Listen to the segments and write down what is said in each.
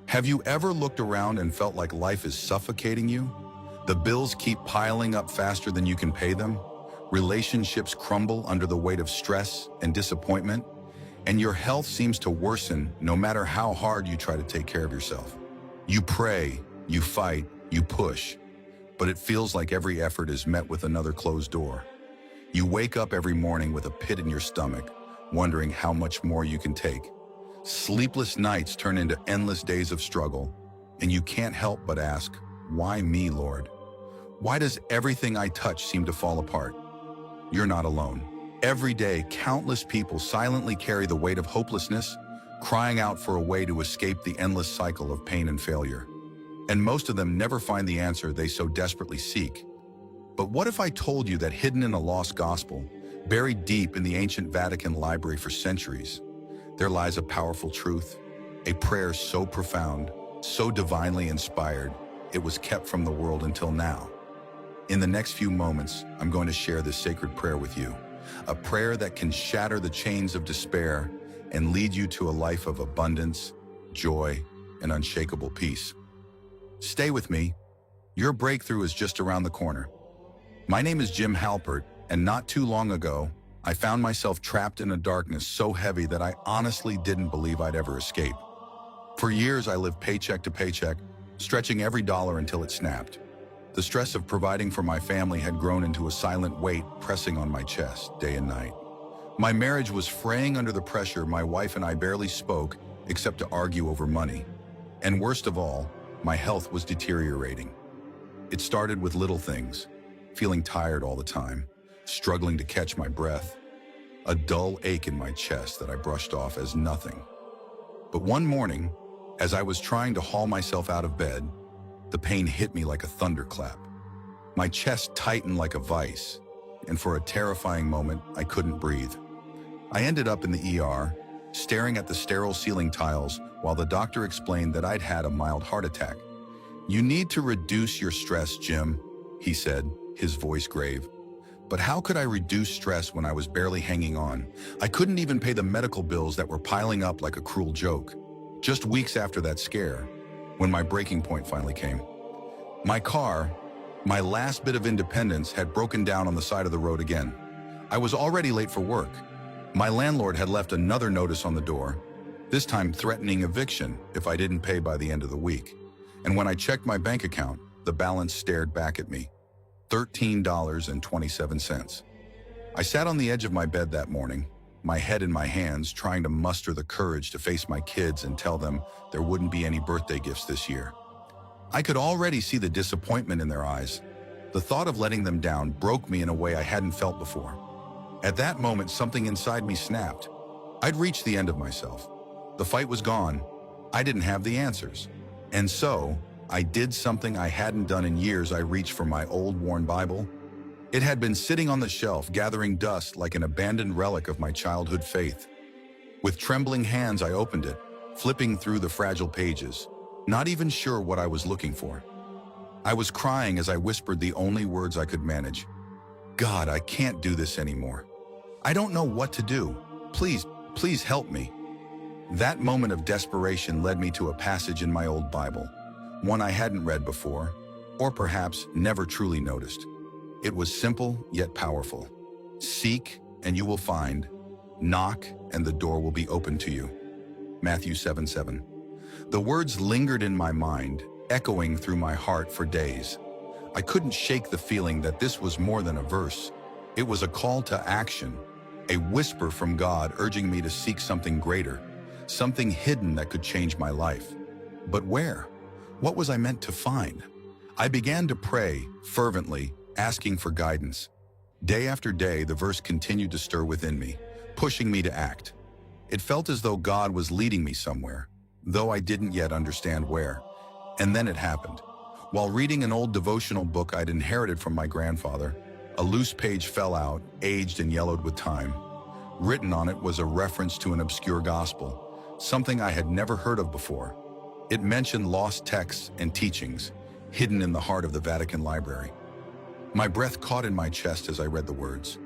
Have you ever looked around and felt like life is suffocating you? The bills keep piling up faster than you can pay them. Relationships crumble under the weight of stress and disappointment. And your health seems to worsen no matter how hard you try to take care of yourself. You pray, you fight, you push, but it feels like every effort is met with another closed door. You wake up every morning with a pit in your stomach, wondering how much more you can take. Sleepless nights turn into endless days of struggle, and you can't help but ask, why me, Lord? Why does everything I touch seem to fall apart? You're not alone. Every day, countless people silently carry the weight of hopelessness, crying out for a way to escape the endless cycle of pain and failure. And most of them never find the answer they so desperately seek. But what if I told you that hidden in a lost gospel, buried deep in the ancient Vatican library for centuries, there lies a powerful truth, a prayer so profound, so divinely inspired, it was kept from the world until now. In the next few moments, I'm going to share this sacred prayer with you, a prayer that can shatter the chains of despair and lead you to a life of abundance, joy, and unshakable peace. Stay with me. Your breakthrough is just around the corner. My name is Jim Halpert, and not too long ago, I found myself trapped in a darkness so heavy that I honestly didn't believe I'd ever escape. For years, I lived paycheck to paycheck, stretching every dollar until it snapped. The stress of providing for my family had grown into a silent weight pressing on my chest day and night. My marriage was fraying under the pressure. My wife and I barely spoke except to argue over money. And worst of all, my health was deteriorating. It started with little things, feeling tired all the time, struggling to catch my breath, a dull ache in my chest that I brushed off as nothing. But one morning, as I was trying to haul myself out of bed, the pain hit me like a thunderclap. My chest tightened like a vice, and for a terrifying moment, I couldn't breathe. I ended up in the ER, staring at the sterile ceiling tiles while the doctor explained that I'd had a mild heart attack. "You need to reduce your stress, Jim," he said, his voice grave. But how could I reduce stress when I was barely hanging on? I couldn't even pay the medical bills that were piling up like a cruel joke. Just weeks after that scare, when my breaking point finally came. My car, my last bit of independence, had broken down on the side of the road again. I was already late for work. My landlord had left another notice on the door, this time threatening eviction if I didn't pay by the end of the week. And when I checked my bank account, the balance stared back at me. $13.27. I sat on the edge of my bed that morning, my head in my hands, trying to muster the courage to face my kids and tell them there wouldn't be any birthday gifts this year. I could already see the disappointment in their eyes. The thought of letting them down broke me in a way I hadn't felt before. At that moment, something inside me snapped. I'd reached the end of myself. The fight was gone. I didn't have the answers. And so, I did something I hadn't done in years. I reached for my old worn Bible. It had been sitting on the shelf, gathering dust like an abandoned relic of my childhood faith. With trembling hands, I opened it, flipping through the fragile pages, not even sure what I was looking for. I was crying as I whispered the only words I could manage. "God, I can't do this anymore. I don't know what to do. Please, please help me." That moment of desperation led me to a passage in my old Bible, one I hadn't read before, or perhaps never truly noticed. It was simple yet powerful. "Seek, and you will find. Knock, and the door will be opened to you." Matthew 7:7. The words lingered in my mind, echoing through my heart for days. I couldn't shake the feeling that this was more than a verse. It was a call to action, a whisper from God urging me to seek something greater, something hidden that could change my life. But where? What was I meant to find? I began to pray fervently, asking for guidance. Day after day, the verse continued to stir within me, pushing me to act. It felt as though God was leading me somewhere, though I didn't yet understand where. And then it happened. While reading an old devotional book I'd inherited from my grandfather, a loose page fell out, aged and yellowed with time. Written on it was a reference to an obscure gospel, something I had never heard of before. It mentioned lost texts and teachings, hidden in the heart of the Vatican library. My breath caught in my chest as I read the words.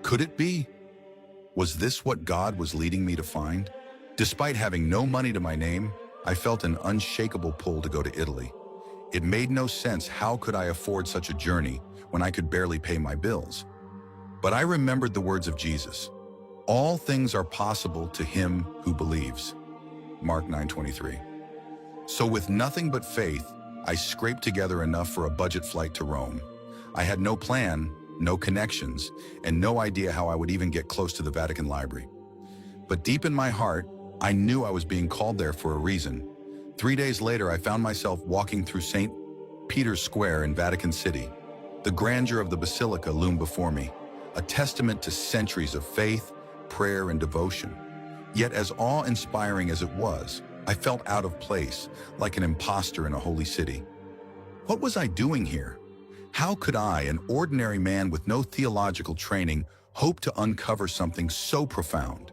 Could it be? Was this what God was leading me to find? Despite having no money to my name, I felt an unshakable pull to go to Italy. It made no sense. How could I afford such a journey when I could barely pay my bills? But I remembered the words of Jesus. All things are possible to him who believes. Mark 9:23. So with nothing but faith, I scraped together enough for a budget flight to Rome. I had no plan, no connections, and no idea how I would even get close to the Vatican Library. But deep in my heart, I knew I was being called there for a reason. 3 days later, I found myself walking through St. Peter's Square in Vatican City. The grandeur of the basilica loomed before me, a testament to centuries of faith, prayer, and devotion. Yet as awe-inspiring as it was, I felt out of place, like an imposter in a holy city. What was I doing here? How could I, an ordinary man with no theological training, hope to uncover something so profound?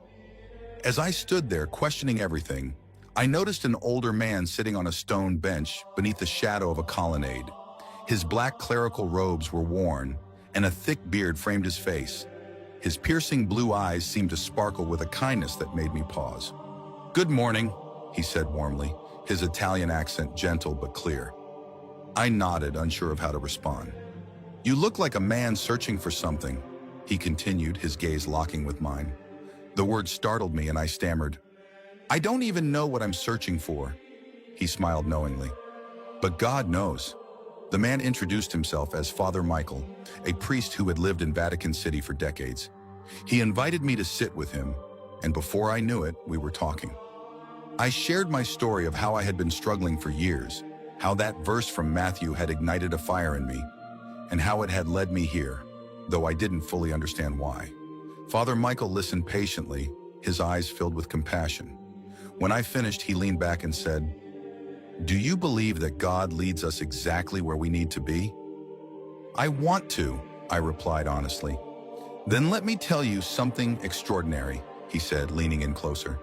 As I stood there questioning everything, I noticed an older man sitting on a stone bench beneath the shadow of a colonnade. His black clerical robes were worn, and a thick beard framed his face. His piercing blue eyes seemed to sparkle with a kindness that made me pause. "Good morning," he said warmly, his Italian accent gentle but clear. I nodded, unsure of how to respond. "You look like a man searching for something," he continued, his gaze locking with mine. The word startled me and I stammered, "I don't even know what I'm searching for." He smiled knowingly. "But God knows." The man introduced himself as Father Michael, a priest who had lived in Vatican City for decades. He invited me to sit with him, and before I knew it, we were talking. I shared my story of how I had been struggling for years, how that verse from Matthew had ignited a fire in me, and how it had led me here, though I didn't fully understand why. Father Michael listened patiently, his eyes filled with compassion. When I finished, he leaned back and said, "Do you believe that God leads us exactly where we need to be?" "I want to," I replied honestly. "Then let me tell you something extraordinary," he said, leaning in closer.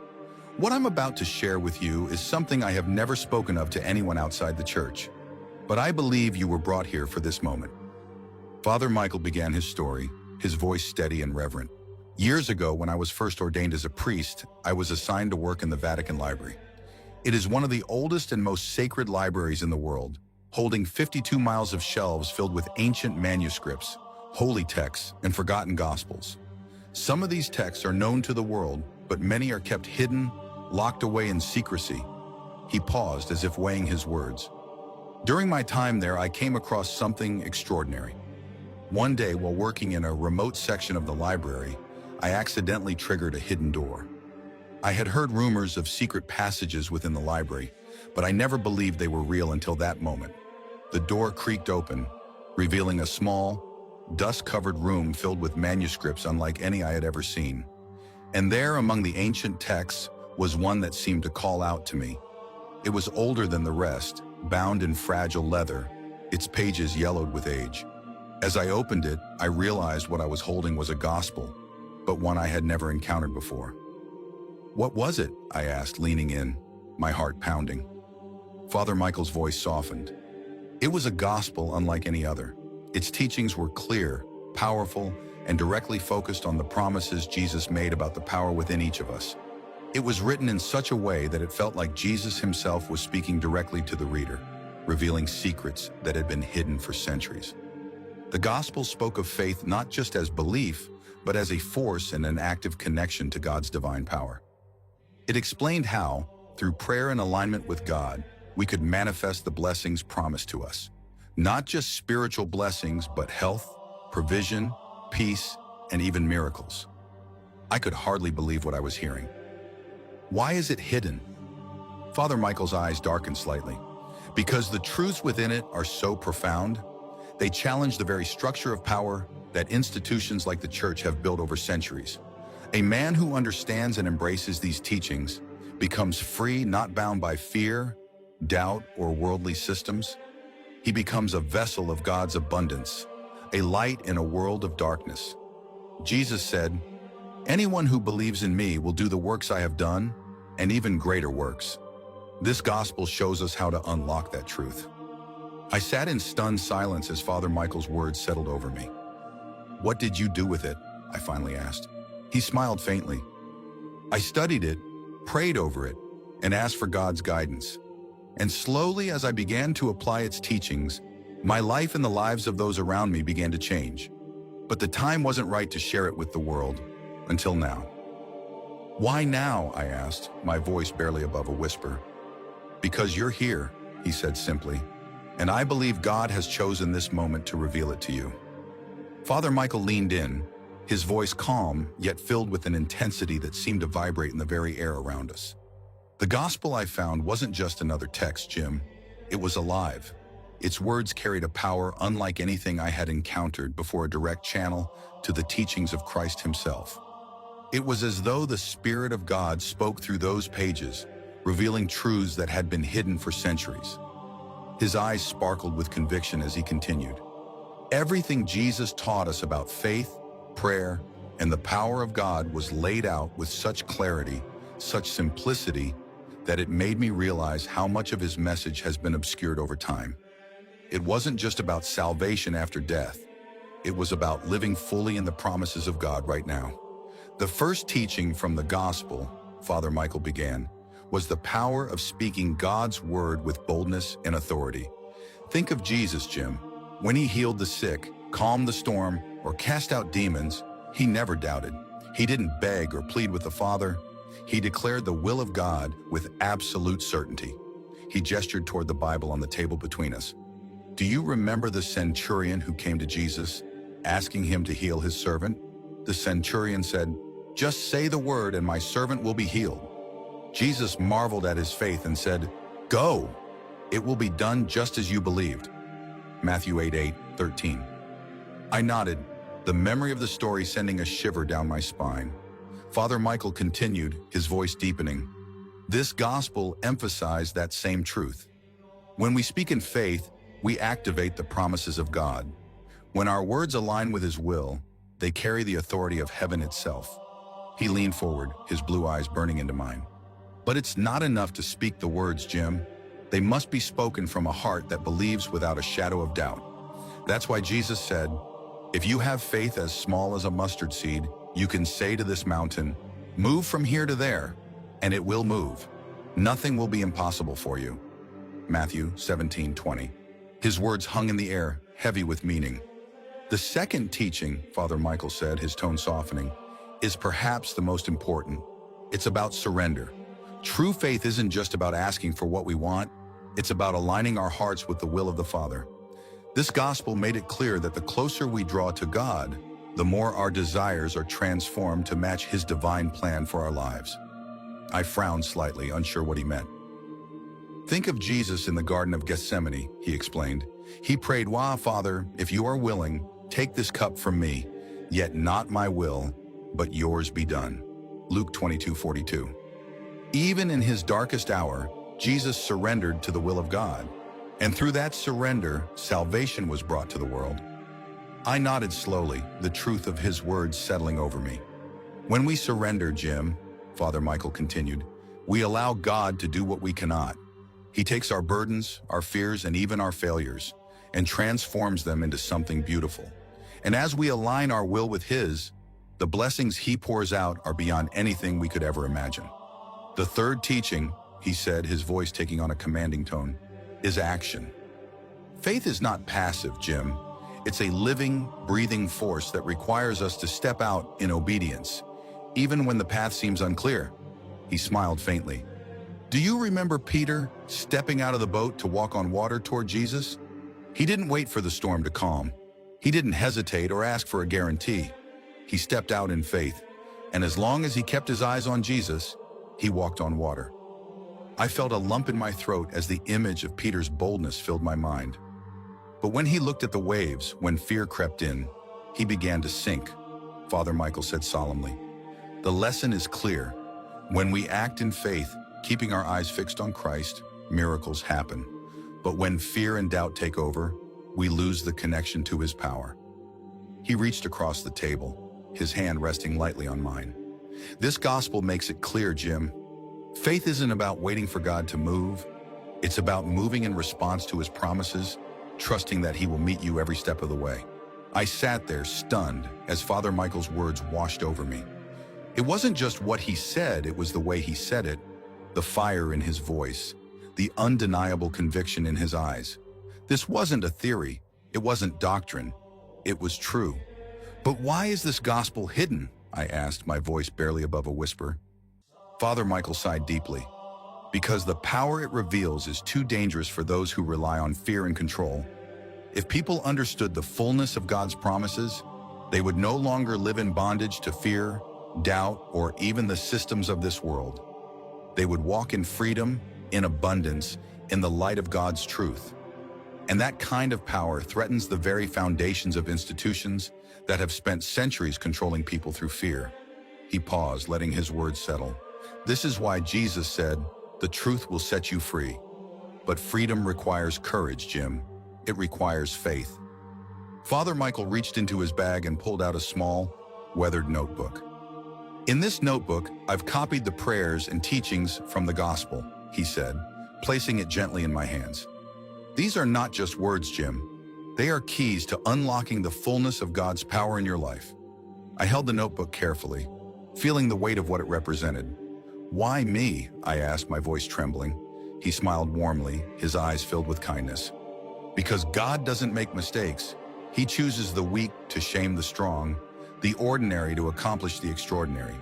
"What I'm about to share with you is something I have never spoken of to anyone outside the church. But I believe you were brought here for this moment." Father Michael began his story, his voice steady and reverent. "Years ago, when I was first ordained as a priest, I was assigned to work in the Vatican Library. It is one of the oldest and most sacred libraries in the world, holding 52 miles of shelves filled with ancient manuscripts, holy texts, and forgotten gospels. Some of these texts are known to the world, but many are kept hidden, locked away in secrecy." He paused as if weighing his words. "During my time there, I came across something extraordinary. One day, while working in a remote section of the library, I accidentally triggered a hidden door. I had heard rumors of secret passages within the library, but I never believed they were real until that moment. The door creaked open, revealing a small, dust-covered room filled with manuscripts unlike any I had ever seen. And there, among the ancient texts, was one that seemed to call out to me. It was older than the rest, bound in fragile leather, its pages yellowed with age. As I opened it, I realized what I was holding was a gospel, but one I had never encountered before. "What was it?" I asked, leaning in, my heart pounding. Father Michael's voice softened. "It was a gospel unlike any other. Its teachings were clear, powerful, and directly focused on the promises Jesus made about the power within each of us. It was written in such a way that it felt like Jesus himself was speaking directly to the reader, revealing secrets that had been hidden for centuries. The gospel spoke of faith not just as belief, but as a force and an active connection to God's divine power. It explained how, through prayer and alignment with God, we could manifest the blessings promised to us. Not just spiritual blessings, but health, provision, peace, and even miracles. I could hardly believe what I was hearing. "Why is it hidden?" Father Michael's eyes darkened slightly. "Because the truths within it are so profound. They challenge the very structure of power that institutions like the church have built over centuries. A man who understands and embraces these teachings becomes free, not bound by fear, doubt, or worldly systems. He becomes a vessel of God's abundance, a light in a world of darkness. Jesus said, 'Anyone who believes in me will do the works I have done, and even greater works.' This gospel shows us how to unlock that truth." I sat in stunned silence as Father Michael's words settled over me. "What did you do with it?" I finally asked. He smiled faintly. I studied it, prayed over it, and asked for God's guidance. And slowly, as I began to apply its teachings, my life and the lives of those around me began to change. But the time wasn't right to share it with the world, until now. Why now? I asked, my voice barely above a whisper. Because you're here, he said simply, and I believe God has chosen this moment to reveal it to you. Father Michael leaned in, his voice calm, yet filled with an intensity that seemed to vibrate in the very air around us. The gospel I found wasn't just another text, Jim. It was alive. Its words carried a power unlike anything I had encountered before, a direct channel to the teachings of Christ himself. It was as though the Spirit of God spoke through those pages, revealing truths that had been hidden for centuries. His eyes sparkled with conviction as he continued. Everything Jesus taught us about faith, prayer, and the power of God was laid out with such clarity, such simplicity, that it made me realize how much of his message has been obscured over time. It wasn't just about salvation after death. It was about living fully in the promises of God right now. The first teaching from the gospel, Father Michael began, was the power of speaking God's word with boldness and authority. Think of Jesus, Jim. When he healed the sick, calmed the storm, or cast out demons, he never doubted. He didn't beg or plead with the Father. He declared the will of God with absolute certainty. He gestured toward the Bible on the table between us. Do you remember the centurion who came to Jesus, asking him to heal his servant? The centurion said, "Just say the word and my servant will be healed." Jesus marveled at his faith and said, "Go, it will be done just as you believed." Matthew 8:13. I nodded, the memory of the story sending a shiver down my spine. Father Michael continued, his voice deepening. This gospel emphasized that same truth. When we speak in faith, we activate the promises of God. When our words align with his will, they carry the authority of heaven itself. He leaned forward, his blue eyes burning into mine. But it's not enough to speak the words, Jim. They must be spoken from a heart that believes without a shadow of doubt. That's why Jesus said, if you have faith as small as a mustard seed, you can say to this mountain, move from here to there, and it will move. Nothing will be impossible for you. Matthew 17:20. His words hung in the air, heavy with meaning. The second teaching, Father Michael said, his tone softening, is perhaps the most important. It's about surrender. True faith isn't just about asking for what we want. It's about aligning our hearts with the will of the Father. This gospel made it clear that the closer we draw to God, the more our desires are transformed to match his divine plan for our lives. I frowned slightly, unsure what he meant. Think of Jesus in the Garden of Gethsemane, he explained. He prayed, Father, if you are willing, take this cup from me, yet not my will, but yours be done. Luke 22:42. Even in his darkest hour, Jesus surrendered to the will of God. And through that surrender, salvation was brought to the world. I nodded slowly, the truth of his words settling over me. When we surrender, Jim, Father Michael continued, we allow God to do what we cannot. He takes our burdens, our fears, and even our failures, and transforms them into something beautiful. And as we align our will with his, the blessings he pours out are beyond anything we could ever imagine. The third teaching, he said, his voice taking on a commanding tone, is action. Faith is not passive, Jim. It's a living, breathing force that requires us to step out in obedience, even when the path seems unclear. He smiled faintly. Do you remember Peter stepping out of the boat to walk on water toward Jesus? He didn't wait for the storm to calm. He didn't hesitate or ask for a guarantee. He stepped out in faith, and as long as he kept his eyes on Jesus, he walked on water. I felt a lump in my throat as the image of Peter's boldness filled my mind. But when he looked at the waves, when fear crept in, he began to sink, Father Michael said solemnly. The lesson is clear. When we act in faith, keeping our eyes fixed on Christ, miracles happen. But when fear and doubt take over, we lose the connection to his power. He reached across the table, his hand resting lightly on mine. This gospel makes it clear, Jim. Faith isn't about waiting for God to move. It's about moving in response to his promises, trusting that he will meet you every step of the way. I sat there stunned as Father Michael's words washed over me. It wasn't just what he said, it was the way he said it, the fire in his voice, the undeniable conviction in his eyes. This wasn't a theory, it wasn't doctrine, it was true. But why is this gospel hidden? I asked, my voice barely above a whisper. Father Michael sighed deeply. Because the power it reveals is too dangerous for those who rely on fear and control. If people understood the fullness of God's promises, they would no longer live in bondage to fear, doubt, or even the systems of this world. They would walk in freedom, in abundance, in the light of God's truth. And that kind of power threatens the very foundations of institutions that have spent centuries controlling people through fear. He paused, letting his words settle. This is why Jesus said, "The truth will set you free." But freedom requires courage, Jim. It requires faith. Father Michael reached into his bag and pulled out a small, weathered notebook. In this notebook, I've copied the prayers and teachings from the gospel, he said, placing it gently in my hands. These are not just words, Jim. They are keys to unlocking the fullness of God's power in your life. I held the notebook carefully, feeling the weight of what it represented. Why me? I asked, my voice trembling. He smiled warmly, his eyes filled with kindness. Because God doesn't make mistakes. He chooses the weak to shame the strong, the ordinary to accomplish the extraordinary.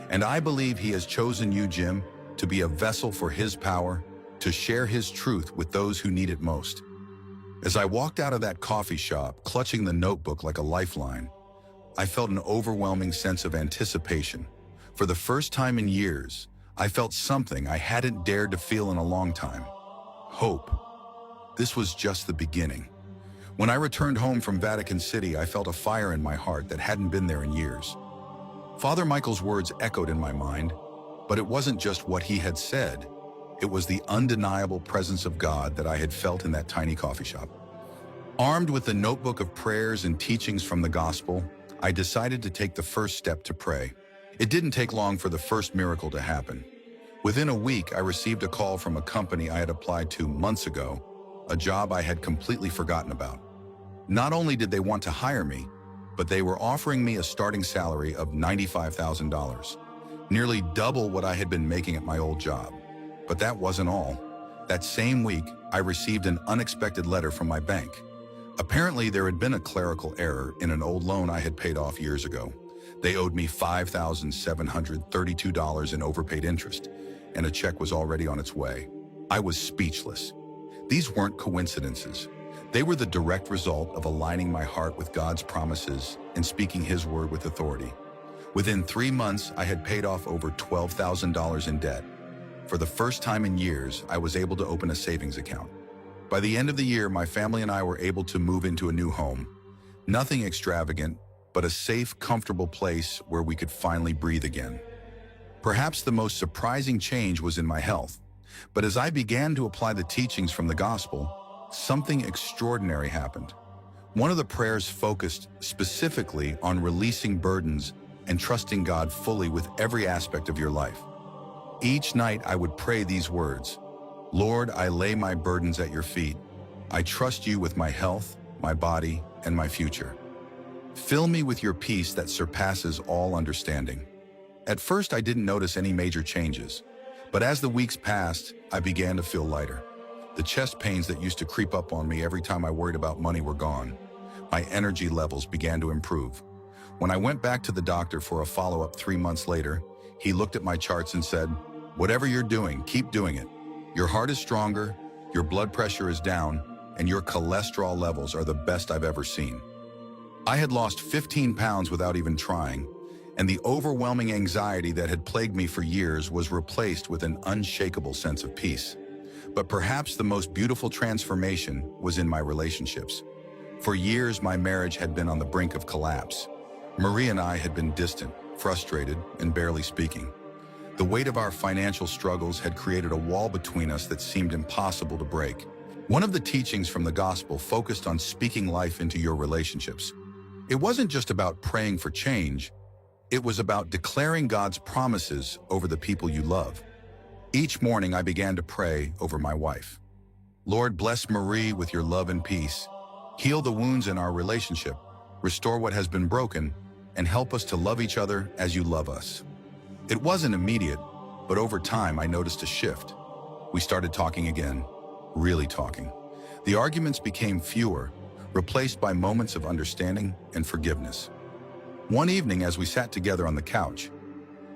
And I believe He has chosen you, Jim, to be a vessel for His power, to share His truth with those who need it most. As I walked out of that coffee shop, clutching the notebook like a lifeline, I felt an overwhelming sense of anticipation. For the first time in years, I felt something I hadn't dared to feel in a long time. Hope. This was just the beginning. When I returned home from Vatican City, I felt a fire in my heart that hadn't been there in years. Father Michael's words echoed in my mind, but it wasn't just what he had said. It was the undeniable presence of God that I had felt in that tiny coffee shop. Armed with the notebook of prayers and teachings from the gospel, I decided to take the first step to pray. It didn't take long for the first miracle to happen. Within a week, I received a call from a company I had applied to months ago, a job I had completely forgotten about. Not only did they want to hire me, but they were offering me a starting salary of $95,000, nearly double what I had been making at my old job. But that wasn't all. That same week, I received an unexpected letter from my bank. Apparently, there had been a clerical error in an old loan I had paid off years ago. They owed me $5,732 in overpaid interest, and a check was already on its way. I was speechless. These weren't coincidences. They were the direct result of aligning my heart with God's promises and speaking His word with authority. Within 3 months, I had paid off over $12,000 in debt. For the first time in years, I was able to open a savings account. By the end of the year, my family and I were able to move into a new home. Nothing extravagant, but a safe, comfortable place where we could finally breathe again. Perhaps the most surprising change was in my health. But as I began to apply the teachings from the gospel, something extraordinary happened. One of the prayers focused specifically on releasing burdens and trusting God fully with every aspect of your life. Each night I would pray these words: Lord, I lay my burdens at your feet. I trust you with my health, my body, and my future. Fill me with your peace that surpasses all understanding. At first, I didn't notice any major changes, but as the weeks passed, I began to feel lighter. The chest pains that used to creep up on me every time I worried about money were gone. My energy levels began to improve. When I went back to the doctor for a follow-up 3 months later, he looked at my charts and said, "Whatever you're doing, keep doing it. Your heart is stronger, your blood pressure is down, and your cholesterol levels are the best I've ever seen." I had lost 15 pounds without even trying, and the overwhelming anxiety that had plagued me for years was replaced with an unshakable sense of peace. But perhaps the most beautiful transformation was in my relationships. For years, my marriage had been on the brink of collapse. Marie and I had been distant, frustrated, and barely speaking. The weight of our financial struggles had created a wall between us that seemed impossible to break. One of the teachings from the gospel focused on speaking life into your relationships. It wasn't just about praying for change. It was about declaring God's promises over the people you love. Each morning, I began to pray over my wife. Lord, bless Marie with your love and peace. Heal the wounds in our relationship, restore what has been broken, and help us to love each other as you love us. It wasn't immediate, but over time I noticed a shift. We started talking again, really talking. The arguments became fewer, replaced by moments of understanding and forgiveness. One evening as we sat together on the couch,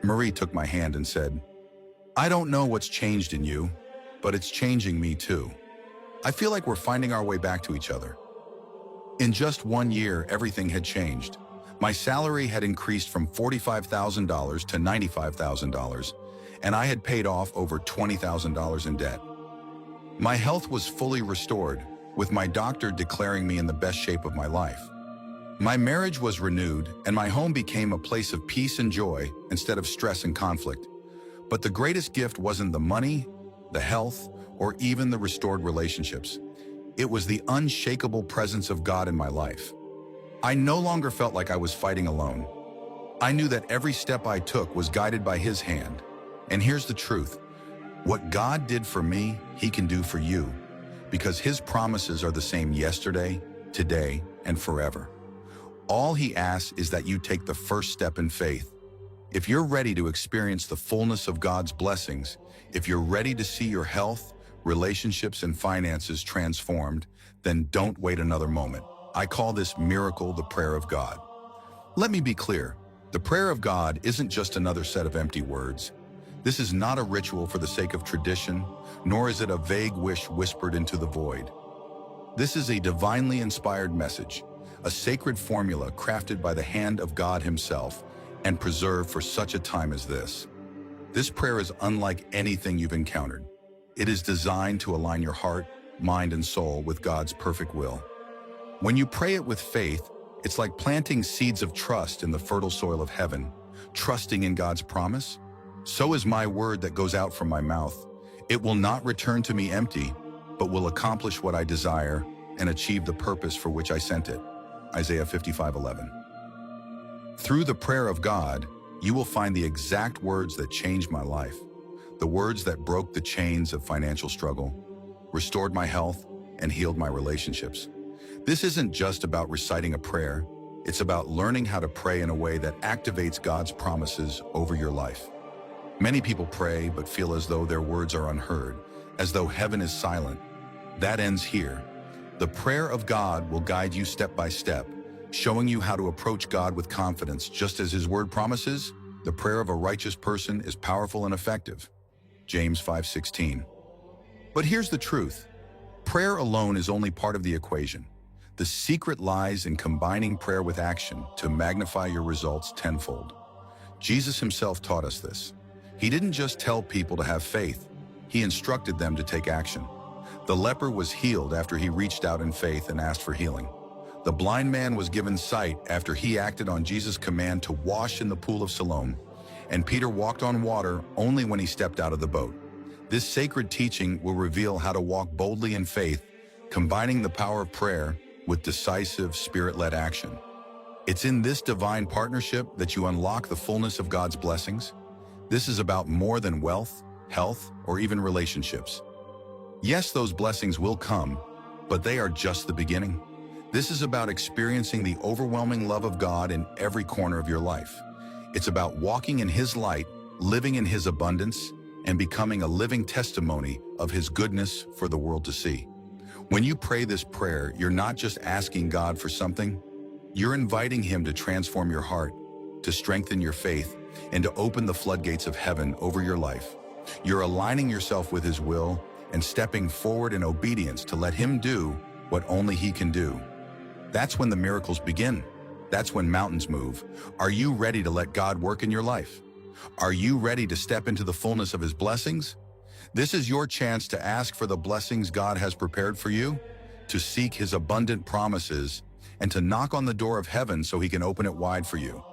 Marie took my hand and said, "I don't know what's changed in you, but it's changing me too. I feel like we're finding our way back to each other." In just 1 year, everything had changed. My salary had increased from $45,000 to $95,000, and I had paid off over $20,000 in debt. My health was fully restored, with my doctor declaring me in the best shape of my life. My marriage was renewed, and my home became a place of peace and joy instead of stress and conflict. But the greatest gift wasn't the money, the health, or even the restored relationships. It was the unshakable presence of God in my life. I no longer felt like I was fighting alone. I knew that every step I took was guided by His hand. And here's the truth. What God did for me, He can do for you, because His promises are the same yesterday, today, and forever. All He asks is that you take the first step in faith. If you're ready to experience the fullness of God's blessings, if you're ready to see your health, relationships, and finances transformed, then don't wait another moment. I call this miracle the prayer of God. Let me be clear. The prayer of God isn't just another set of empty words. This is not a ritual for the sake of tradition, nor is it a vague wish whispered into the void. This is a divinely inspired message, a sacred formula crafted by the hand of God Himself and preserved for such a time as this. This prayer is unlike anything you've encountered. It is designed to align your heart, mind, and soul with God's perfect will. When you pray it with faith, it's like planting seeds of trust in the fertile soil of heaven, trusting in God's promise. "So is my word that goes out from my mouth. It will not return to me empty, but will accomplish what I desire and achieve the purpose for which I sent it." Isaiah 55:11. Through the prayer of God, you will find the exact words that changed my life, the words that broke the chains of financial struggle, restored my health, and healed my relationships. This isn't just about reciting a prayer. It's about learning how to pray in a way that activates God's promises over your life. Many people pray but feel as though their words are unheard, as though heaven is silent. That ends here. The prayer of God will guide you step by step, showing you how to approach God with confidence. Just as His word promises, the prayer of a righteous person is powerful and effective. James 5:16. But here's the truth. Prayer alone is only part of the equation. The secret lies in combining prayer with action to magnify your results tenfold. Jesus Himself taught us this. He didn't just tell people to have faith. He instructed them to take action. The leper was healed after he reached out in faith and asked for healing. The blind man was given sight after he acted on Jesus' command to wash in the pool of Siloam. And Peter walked on water only when he stepped out of the boat. This sacred teaching will reveal how to walk boldly in faith, combining the power of prayer with decisive, Spirit-led action. It's in this divine partnership that you unlock the fullness of God's blessings. This is about more than wealth, health, or even relationships. Yes, those blessings will come, but they are just the beginning. This is about experiencing the overwhelming love of God in every corner of your life. It's about walking in His light, living in His abundance, and becoming a living testimony of His goodness for the world to see. When you pray this prayer, you're not just asking God for something, you're inviting Him to transform your heart, to strengthen your faith, and to open the floodgates of heaven over your life. You're aligning yourself with His will and stepping forward in obedience to let Him do what only He can do. That's when the miracles begin. That's when mountains move. Are you ready to let God work in your life? Are you ready to step into the fullness of His blessings? This is your chance to ask for the blessings God has prepared for you, to seek His abundant promises, and to knock on the door of heaven so He can open it wide for you.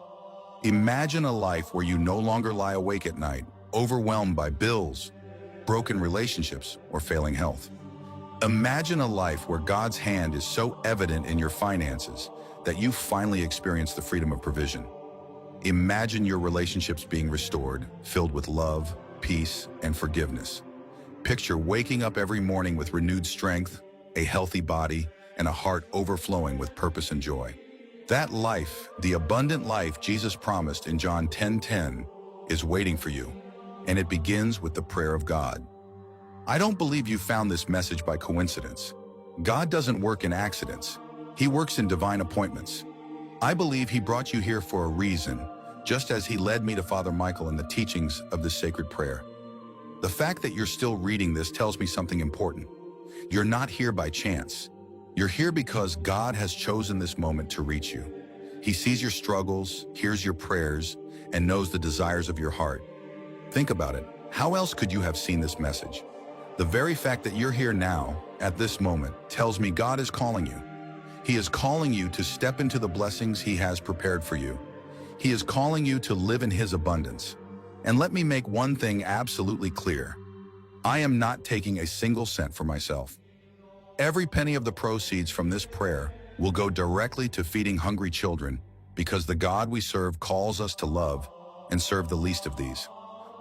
Imagine a life where you no longer lie awake at night, overwhelmed by bills, broken relationships, or failing health. Imagine a life where God's hand is so evident in your finances that you finally experience the freedom of provision. Imagine your relationships being restored, filled with love, peace, and forgiveness. Picture waking up every morning with renewed strength, a healthy body, and a heart overflowing with purpose and joy. That life, the abundant life Jesus promised in John 10:10, is waiting for you, and it begins with the prayer of God. I don't believe you found this message by coincidence. God doesn't work in accidents. He works in divine appointments. I believe he brought you here for a reason, just as he led me to Father Michael in the teachings of this sacred prayer. The fact that you're still reading this tells me something important. You're not here by chance. You're here because God has chosen this moment to reach you. He sees your struggles, hears your prayers, and knows the desires of your heart. Think about it. How else could you have seen this message? The very fact that you're here now, at this moment, tells me God is calling you. He is calling you to step into the blessings he has prepared for you. He is calling you to live in his abundance. And let me make one thing absolutely clear. I am not taking a single cent for myself. Every penny of the proceeds from this prayer will go directly to feeding hungry children, because the God we serve calls us to love and serve the least of these.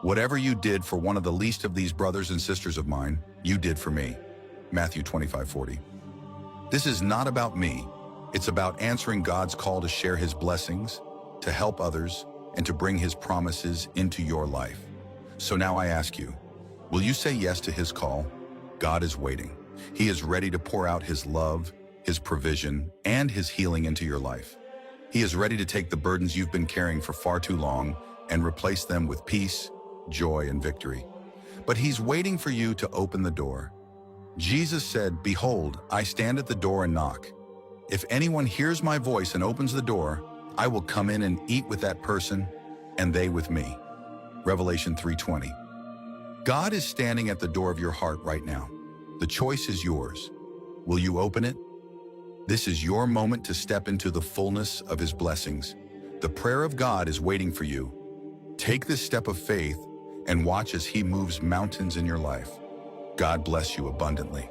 Whatever you did for one of the least of these brothers and sisters of mine, you did for me. Matthew 25:40. This is not about me. It's about answering God's call to share his blessings, to help others, and to bring his promises into your life. So now I ask you, will you say yes to his call? God is waiting. He is ready to pour out his love, his provision, and his healing into your life. He is ready to take the burdens you've been carrying for far too long and replace them with peace, joy, and victory. But he's waiting for you to open the door. Jesus said, "Behold, I stand at the door and knock. If anyone hears my voice and opens the door, I will come in and eat with that person, and they with me." Revelation 3:20. God is standing at the door of your heart right now. The choice is yours. Will you open it? This is your moment to step into the fullness of his blessings. The prayer of God is waiting for you. Take this step of faith and watch as he moves mountains in your life. God bless you abundantly.